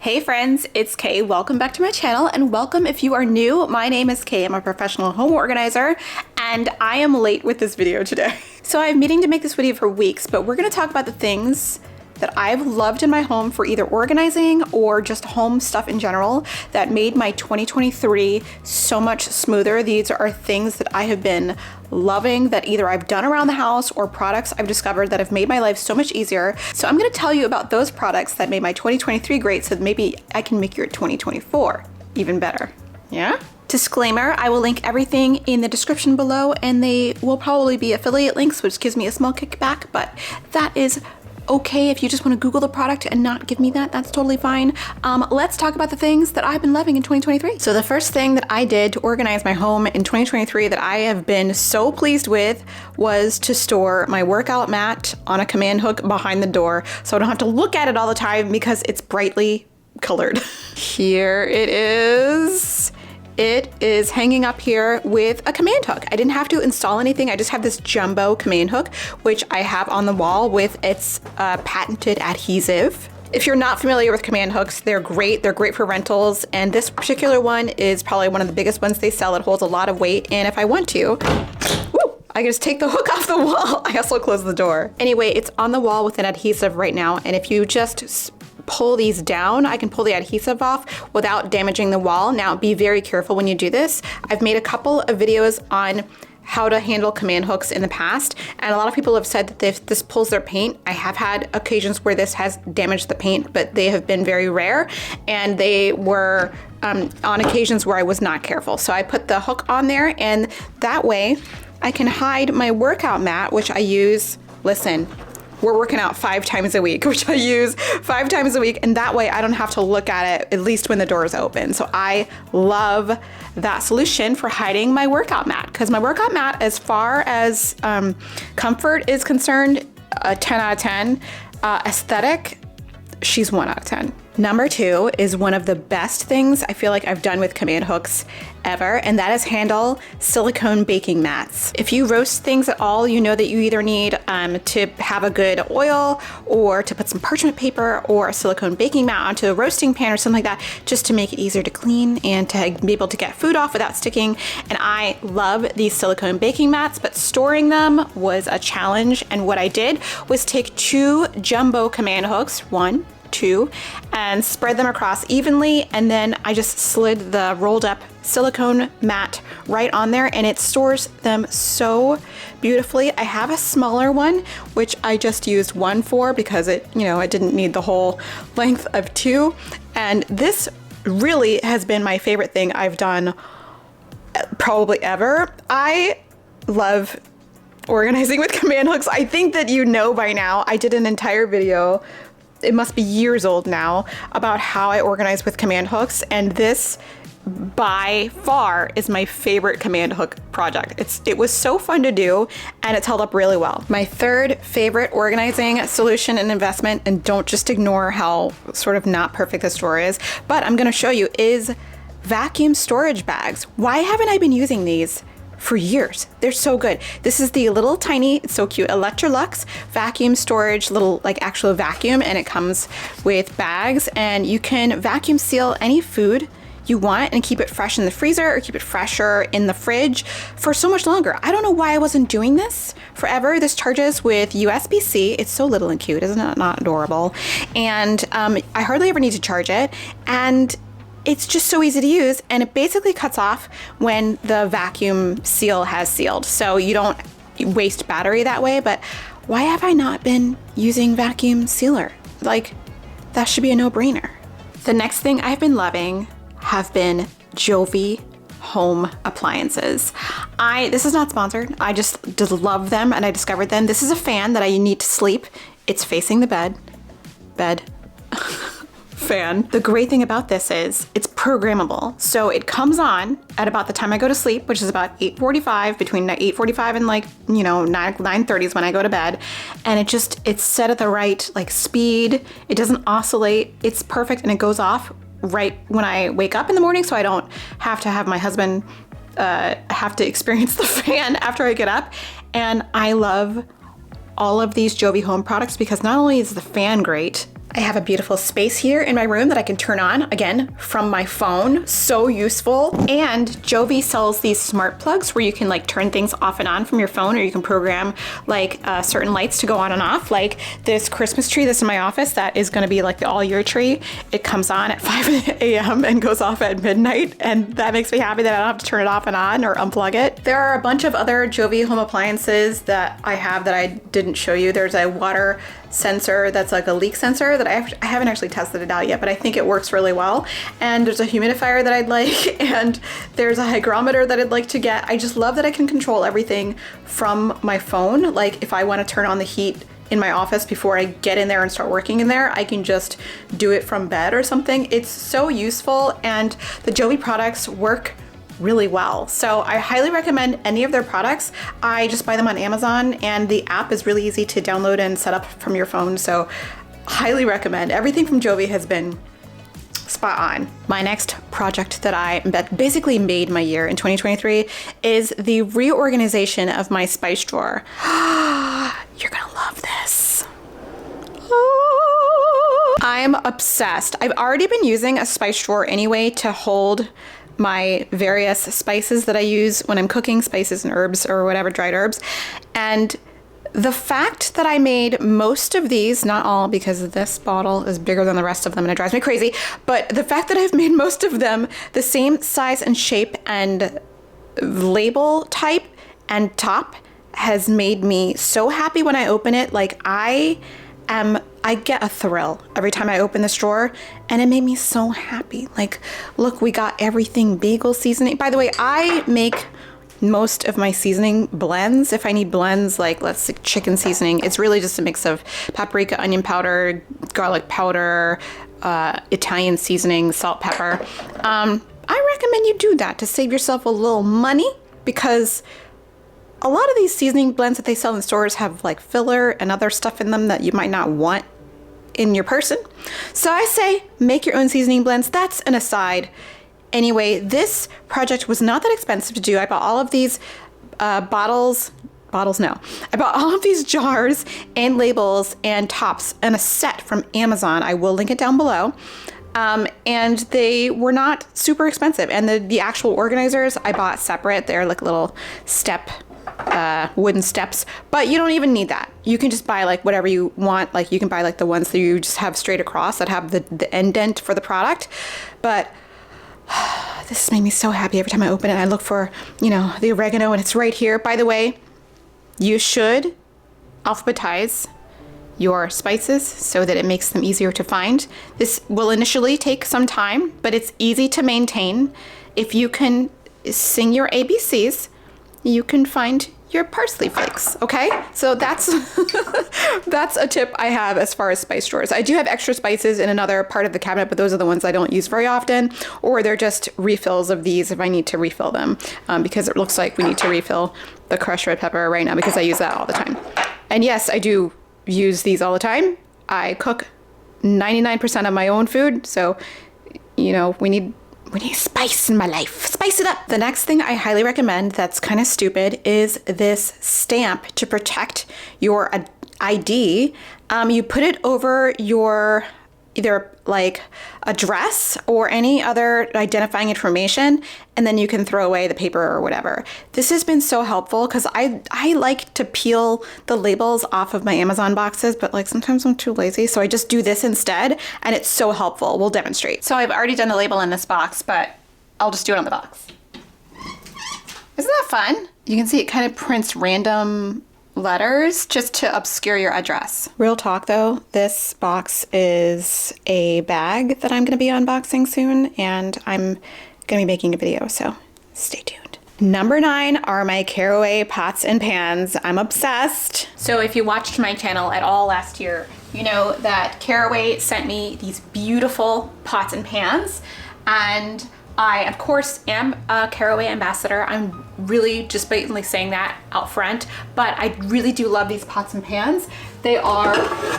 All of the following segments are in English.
Hey friends, it's Kay. Welcome back to my channel and welcome if you are new. My name is Kay. I'm a professional home organizer and I am late with this video today. So I've been meaning to make this video for weeks, but we're gonna talk about the things that I've loved in my home for either organizing or just home stuff in general that made my 2023 so much smoother. These are things that I have been loving that either I've done around the house or products I've discovered that have made my life so much easier. So I'm gonna tell you about those products that made my 2023 great so that maybe I can make your 2024 even better. Yeah? Disclaimer, I will link everything in the description below and they will probably be affiliate links, which gives me a small kickback, but that is okay. If you just want to Google the product and not give me that, that's totally fine. Let's talk about the things that I've been loving in 2023. So the first thing that I did to organize my home in 2023 that I have been so pleased with was to store my workout mat on a command hook behind the door so I don't have to look at it all the time because it's brightly colored. Here it is. It is hanging up here with a command hook. I didn't have to install anything. I just have this jumbo command hook, which I have on the wall with its patented adhesive. If you're not familiar with command hooks, they're great. They're great for rentals. And this particular one is probably one of the biggest ones they sell. It holds a lot of weight. And if I want to, I can just take the hook off the wall. I also close the door. Anyway, it's on the wall with an adhesive right now. And if you just pull these down, I can pull the adhesive off without damaging the wall. Now be very careful when you do this. I've made a couple of videos on how to handle command hooks in the past, and a lot of people have said that if this pulls their paint, I have had occasions where this has damaged the paint, but they have been very rare, and they were on occasions where I was not careful. So I put the hook on there, and that way I can hide my workout mat, which I use, listen, we're working out 5 times a week, which I use 5 times a week. And that way I don't have to look at it, at least when the door is open. So I love that solution for hiding my workout mat, because my workout mat, as far as comfort is concerned, a 10 out of 10. Aesthetic, she's 1 out of 10. Number 2 is one of the best things I feel like I've done with command hooks ever, and that is handle silicone baking mats. If you roast things at all, you know that you either need to have a good oil or to put some parchment paper or a silicone baking mat onto a roasting pan or something like that, just to make it easier to clean and to be able to get food off without sticking. And I love these silicone baking mats, but storing them was a challenge. And what I did was take 2 jumbo command hooks, 1, 2, and spread them across evenly, and then I just slid the rolled up silicone mat right on there, and it stores them so beautifully. I have a smaller one, which I just used 1 for because it, it didn't need the whole length of 2, and this really has been my favorite thing I've done probably ever. I love organizing with command hooks. I think that you know by now, I did an entire video, it must be years old now, about how I organize with command hooks, and this by far is my favorite command hook project. It was so fun to do, and it's held up really well. My third favorite organizing solution and investment, and don't just ignore how sort of not perfect this drawer is, but I'm gonna show you, is vacuum storage bags. Why haven't I been using these for years? They're so good. This is the little tiny, it's so cute, Electrolux vacuum storage, little like actual vacuum, and it comes with bags, and you can vacuum seal any food you want and keep it fresh in the freezer or keep it fresher in the fridge for so much longer. I don't know why I wasn't doing this forever. This charges with USB-C. It's so little and cute, isn't it? Not adorable? And I hardly ever need to charge it, and it's just so easy to use, and it basically cuts off when the vacuum seal has sealed. So you don't waste battery that way, but why have I not been using vacuum sealer? Like, that should be a no-brainer. The next thing I've been loving have been Jovi home appliances. This is not sponsored. I just love them, and I discovered them. This is a fan that I need to sleep. It's facing the bed. Fan. The great thing about this is it's programmable. So it comes on at about the time I go to sleep, which is about 8:45, between 8:45 and 9:30 is when I go to bed. And it's set at the right speed. It doesn't oscillate. It's perfect, and it goes off right when I wake up in the morning, so I don't have to have my husband have to experience the fan after I get up. And I love all of these Jovi home products because not only is the fan great, I have a beautiful space here in my room that I can turn on, again, from my phone. So useful. And Jovi sells these smart plugs where you can like turn things off and on from your phone, or you can program like certain lights to go on and off. Like this Christmas tree that's in my office that is gonna be like the all year tree. It comes on at 5 a.m. and goes off at midnight. And that makes me happy that I don't have to turn it off and on or unplug it. There are a bunch of other Jovi home appliances that I have that I didn't show you. There's a water sensor that's like a leak sensor that I haven't actually tested it out yet, but I think it works really well. And there's a humidifier that I'd like, and there's a hygrometer that I'd like to get. I just love that I can control everything from my phone. Like if I want to turn on the heat in my office before I get in there and start working in there, I can just do it from bed or something. It's so useful, and the Jovi products work really well. So I highly recommend any of their products. I just buy them on Amazon, and the app is really easy to download and set up from your phone. So highly recommend. Everything from Jovi has been spot on. My next project that basically made my year in 2023 is the reorganization of my spice drawer. You're gonna love this. I'm obsessed. I've already been using a spice drawer anyway to hold my various spices that I use when I'm cooking, spices and herbs or whatever, dried herbs. And the fact that I made most of these, not all because this bottle is bigger than the rest of them and it drives me crazy, but the fact that I've made most of them the same size and shape and label type and top has made me so happy when I open it. Like I get a thrill every time I open this drawer, and it made me so happy. Like, look, we got everything bagel seasoning. By the way, I make most of my seasoning blends. If I need blends, like let's say chicken seasoning, it's really just a mix of paprika, onion powder, garlic powder, Italian seasoning, salt, pepper. I recommend you do that to save yourself a little money, because a lot of these seasoning blends that they sell in stores have like filler and other stuff in them that you might not want in your person. So I say make your own seasoning blends. That's an aside. Anyway, this project was not that expensive to do. I bought all of these I bought all of these jars and labels and tops and a set from Amazon. I will link it down below. And they were not super expensive. And the actual organizers I bought separate. They're like little wooden steps, but you don't even need that. You can just buy like whatever you want. Like you can buy like the ones that you just have straight across that have the indent for the product. But this made me so happy every time I open it. I look for, the oregano, and it's right here. By the way, you should alphabetize your spices so that it makes them easier to find. This will initially take some time, but it's easy to maintain. If you can sing your ABCs, you can find your parsley flakes, okay? So that's that's a tip I have as far as spice drawers. I do have extra spices in another part of the cabinet, but those are the ones I don't use very often, or they're just refills of these if I need to refill them, because it looks like we need to refill the crushed red pepper right now because I use that all the time. And yes, I do use these all the time. I cook 99% of my own food, so we need spice in my life. Spice it up. The next thing I highly recommend that's kind of stupid is this stamp to protect your ID. You put it over your either like address or any other identifying information, and then you can throw away the paper or whatever. This has been so helpful because I like to peel the labels off of my Amazon boxes, but like sometimes I'm too lazy, so I just do this instead, and it's so helpful. We'll demonstrate. So I've already done the label in this box, but I'll just do it on the box. Isn't that fun? You can see it kind of prints random letters just to obscure your address. Real talk though, this box is a bag that I'm going to be unboxing soon, and I'm going to be making a video, so stay tuned. Number 9 are my Caroway pots and pans. I'm obsessed. So if you watched my channel at all last year, you know that Caroway sent me these beautiful pots and pans, and I, of course, am a Caroway ambassador. I'm really just blatantly saying that out front, but I really do love these pots and pans. They are,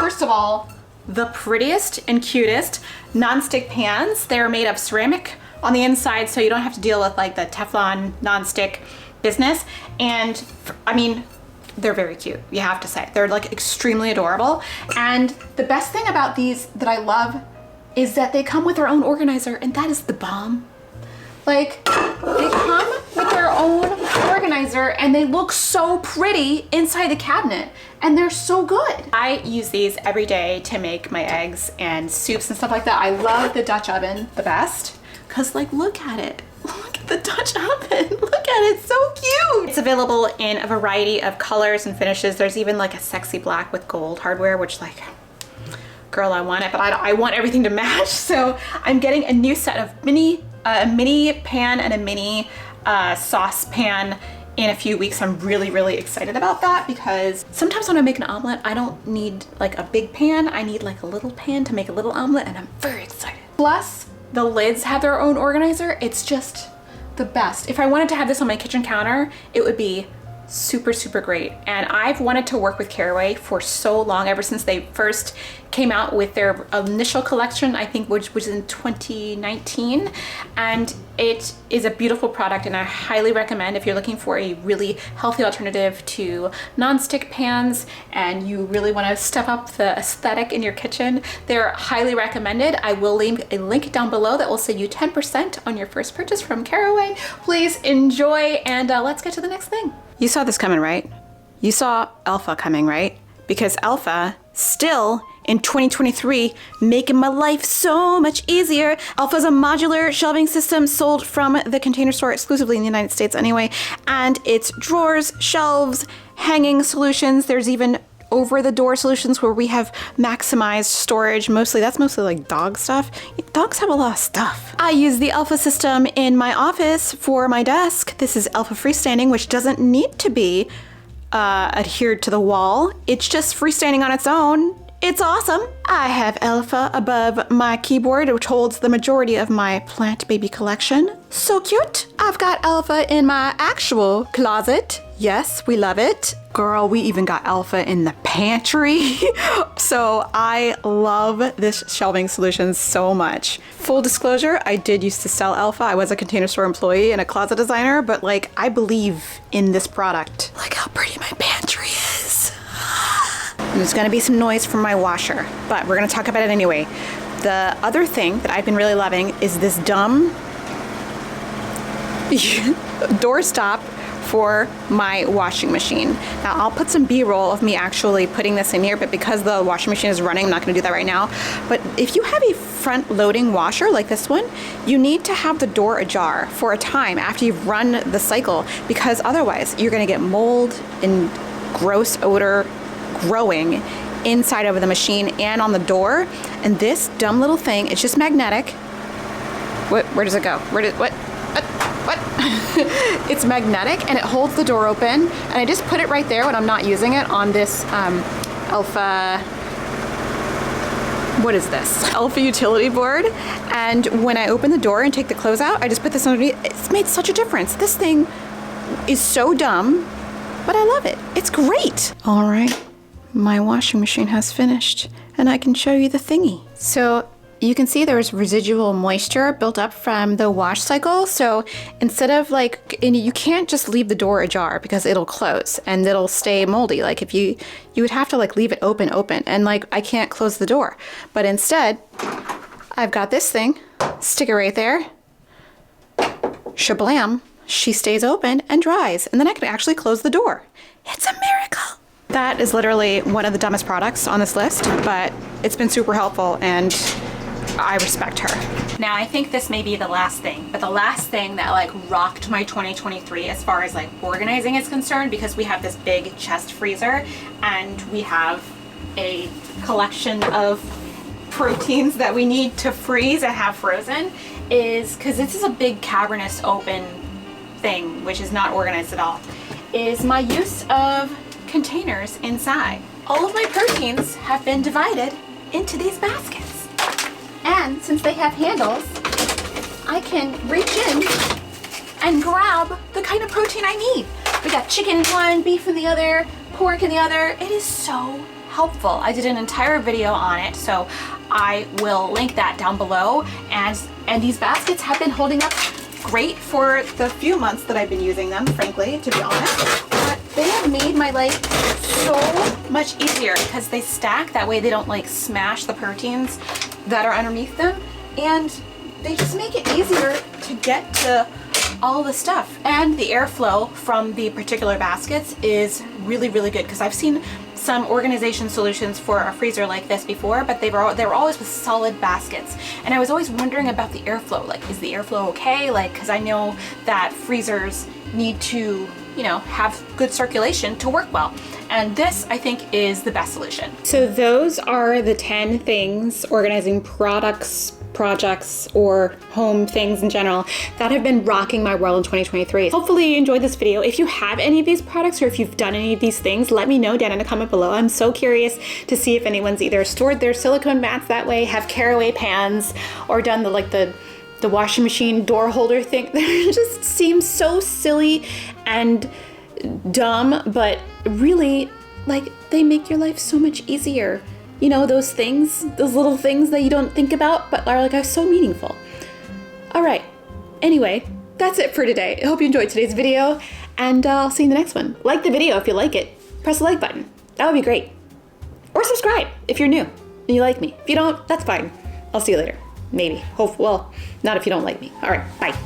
first of all, the prettiest and cutest nonstick pans. They're made of ceramic on the inside, so you don't have to deal with like the Teflon nonstick business. And I mean, they're very cute, you have to say. They're like extremely adorable. And the best thing about these that I love is that they come with their own organizer, and that is the bomb. Like, they come with their own organizer and they look so pretty inside the cabinet, and they're so good. I use these every day to make my eggs and soups and stuff like that. I love the Dutch oven the best, because like, look at it. Look at the Dutch oven. Look at it, so cute. It's available in a variety of colors and finishes. There's even like a sexy black with gold hardware, which like, girl, I want it, but I want everything to match. So I'm getting a new set of a mini pan and a mini saucepan in a few weeks. I'm really, really excited about that, because sometimes when I make an omelet, I don't need like a big pan. I need like a little pan to make a little omelet, and I'm very excited. Plus, the lids have their own organizer. It's just the best. If I wanted to have this on my kitchen counter, it would be super, super great. And I've wanted to work with Caroway for so long, ever since they first came out with their initial collection, I think, which was in 2019. And it is a beautiful product, and I highly recommend if you're looking for a really healthy alternative to non-stick pans and you really want to step up the aesthetic in your kitchen. They're highly recommended. I will leave a link down below that will save you 10% on your first purchase from Caroway. Please enjoy, and let's get to the next thing. You saw this coming, right? You saw Alpha coming, right? Because Alpha still in 2023, making my life so much easier. Alpha is a modular shelving system sold from the Container Store exclusively in the United States anyway. And it's drawers, shelves, hanging solutions. There's even over the door solutions where we have maximized storage. That's mostly like dog stuff. Dogs have a lot of stuff. I use the Alpha system in my office for my desk. This is Alpha freestanding, which doesn't need to be adhered to the wall. It's just freestanding on its own. It's awesome. I have Alpha above my keyboard, which holds the majority of my plant baby collection. So cute. I've got Alpha in my actual closet. Yes, we love it. Girl, we even got Alpha in the pantry. So I love this shelving solution so much. Full disclosure, I did used to sell Alpha. I was a Container Store employee and a closet designer, but like, I believe in this product. Look how pretty my pantry is. There's gonna be some noise from my washer, but we're gonna talk about it anyway. The other thing that I've been really loving is this dumb doorstop for my washing machine. Now I'll put some B-roll of me actually putting this in here, but because the washing machine is running, I'm not gonna do that right now. But if you have a front loading washer like this one, you need to have the door ajar for a time after you've run the cycle, because otherwise you're gonna get mold and gross odor growing inside of the machine and on the door. And this dumb little thing, it's just magnetic. Where does it go? What? It's magnetic and it holds the door open, and I just put it right there when I'm not using it on this Alpha, what is this? Alpha utility board. And when I open the door and take the clothes out, I just put this underneath. It's made such a difference. This thing is so dumb, but I love it. It's great. All right, my washing machine has finished and I can show you the thingy. So you can see there's residual moisture built up from the wash cycle. So instead of like, and you can't just leave the door ajar because it'll close and it'll stay moldy. Like if you would have to like leave it open, and like I can't close the door. But instead, I've got this thing, stick it right there, shablam, she stays open and dries. And then I can actually close the door. It's a miracle. That is literally one of the dumbest products on this list, but it's been super helpful and I respect her. Now I think this may be the last thing, but the last thing that like rocked my 2023 as far as like organizing is concerned, because we have this big chest freezer and we have a collection of proteins that we need to freeze and have frozen, is because this is a big cavernous open thing, which is not organized at all, is my use of containers inside. All of my proteins have been divided into these baskets. And since they have handles, I can reach in and grab the kind of protein I need. We got chicken in one, beef in the other, pork in the other. It is so helpful. I did an entire video on it, so I will link that down below. And these baskets have been holding up great for the few months that I've been using them, frankly, to be honest. But they have made my life so much easier because they stack. That way they don't like smash the proteins that are underneath them. And they just make it easier to get to all the stuff. And the airflow from the particular baskets is really, really good because I've seen some organization solutions for a freezer like this before, but they were always with solid baskets. And I was always wondering about the airflow. Like, is the airflow okay? Like, because I know that freezers need to, you know, have good circulation to work well. And this, I think, is the best solution. So those are the 10 things, organizing products, projects, or home things in general, that have been rocking my world in 2023. Hopefully you enjoyed this video. If you have any of these products or if you've done any of these things, let me know down in the comment below. I'm so curious to see if anyone's either stored their silicone mats that way, have Caroway pans, or done the washing machine door holder thing. They just seem so silly and dumb, but really, like, they make your life so much easier. You know, those things, those little things that you don't think about, but are like so meaningful. All right. Anyway, that's it for today. I hope you enjoyed today's video, and I'll see you in the next one. Like the video if you like it. Press the like button. That would be great. Or subscribe if you're new and you like me. If you don't, that's fine. I'll see you later. Maybe. Well, not if you don't like me. All right. Bye.